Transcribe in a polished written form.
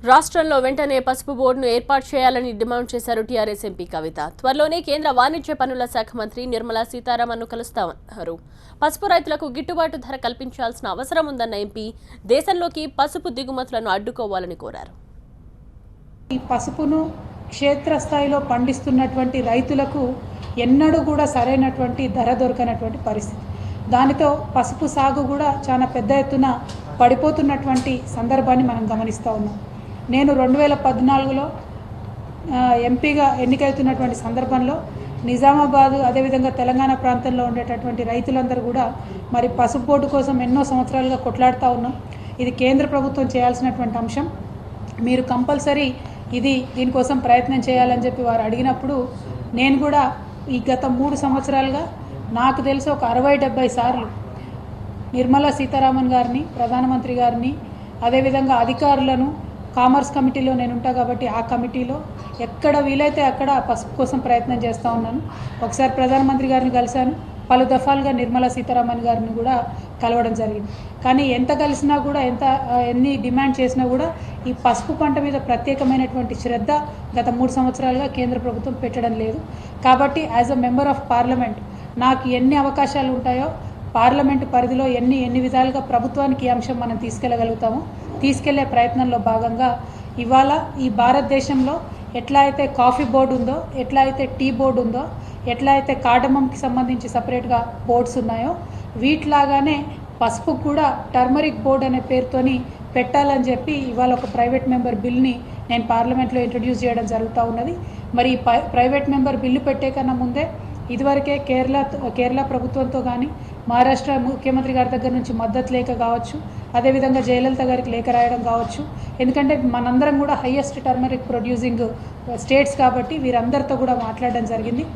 రాష్ట్రంలో వెంటనే పసుపు బోర్డును ఏర్పాటు చేయాలని డిమాండ్ చేశారు టీఆర్ఎస్ ఎంపీ కవిత. త్వరలోనే కేంద్ర వాణిజ్య పన్నుల శాఖ మంత్రి నిర్మలా సీతారామన్ను కలుస్తామన్నారు. పసుపు రైతులకు గిట్టుబాటు ధర కల్పించాల్సిన అవసరం ఉందన్న ఎంపీ దేశంలోకి పసుపు దిగుమతులను అడ్డుకోవాలని కోరారు. ఈ పసుపును క్షేత్రస్థాయిలో పండిస్తున్నటువంటి రైతులకు ఎన్నడూ కూడా సరైనటువంటి ధర దొరకనటువంటి పరిస్థితి. దానితో పసుపు సాగు కూడా చాలా పెద్ద ఎత్తున పడిపోతున్నటువంటి సందర్భాన్ని మనం గమనిస్తూ ఉన్నాం. నేను 2014లో ఎంపీగా ఎన్నికవుతున్నటువంటి సందర్భంలో నిజామాబాద్ అదేవిధంగా తెలంగాణ ప్రాంతంలో ఉండేటటువంటి రైతులందరూ కూడా మరి పసుపు బోర్డు కోసం ఎన్నో సంవత్సరాలుగా కొట్లాడుతూ ఉన్నాం. ఇది కేంద్ర ప్రభుత్వం చేయాల్సినటువంటి అంశం, మీరు కంపల్సరీ దీనికోసం ప్రయత్నం చేయాలని చెప్పి వారు అడిగినప్పుడు నేను కూడా ఈ గత 3 సంవత్సరాలుగా నాకు తెలిసి ఒక 60-70 సార్లు నిర్మలా సీతారామన్ గారిని, ప్రధానమంత్రి గారిని, అదేవిధంగా అధికారులను, కామర్స్ కమిటీలో నేను ఉంటా కాబట్టి ఆ కమిటీలో ఎక్కడ వీలైతే అక్కడ పసుపు కోసం ప్రయత్నం చేస్తూ ఉన్నాను. ఒకసారి ప్రధానమంత్రి గారిని కలిశాను, పలు దఫాలుగా నిర్మలా సీతారామన్ గారిని కూడా కలవడం జరిగింది. కానీ ఎంత కలిసినా కూడా ఎన్ని డిమాండ్ చేసినా కూడా ఈ పసుపు పంట మీద ప్రత్యేకమైనటువంటి శ్రద్ధ గత 3 సంవత్సరాలుగా కేంద్ర ప్రభుత్వం పెట్టడం లేదు. కాబట్టి as a member of parliament నాకు ఎన్ని అవకాశాలు ఉంటాయో పార్లమెంటు పరిధిలో ఎన్ని విధాలుగా ప్రభుత్వానికి ఈ అంశం మనం తీసుకెళ్ళగలుగుతామో తీసుకెళ్లే ప్రయత్నంలో భాగంగా ఇవాళ ఈ భారతదేశంలో ఎట్లా అయితే కాఫీ బోర్డు ఉందో, ఎట్లా అయితే టీ బోర్డు ఉందో, ఎట్లా అయితే కార్డమంకి సంబంధించి సపరేట్గా బోర్డ్స్ ఉన్నాయో వీటిలాగానే పసుపు కూడా టర్మరిక్ బోర్డ్ అనే పేరుతోని పెట్టాలని చెప్పి ఇవాళ ఒక ప్రైవేట్ మెంబర్ బిల్ని నేను పార్లమెంట్లో ఇంట్రడ్యూస్ చేయడం జరుగుతూ ఉన్నది. మరి ఈ ప్రైవేట్ మెంబర్ బిల్లు పెట్టే కన్నా ముందే ఇదివరకే కేరళ ప్రభుత్వంతో కానీ మహారాష్ట్ర ముఖ్యమంత్రి గారి దగ్గర నుంచి మద్దతు లేఖ కావచ్చు, అదేవిధంగా జయలలిత గారికి లేఖ రాయడం కావచ్చు. ఎందుకంటే మనందరం కూడా హైయెస్ట్ టర్మరిక్ ప్రొడ్యూసింగ్ స్టేట్స్ కాబట్టి వీరందరితో కూడా మాట్లాడడం జరిగింది.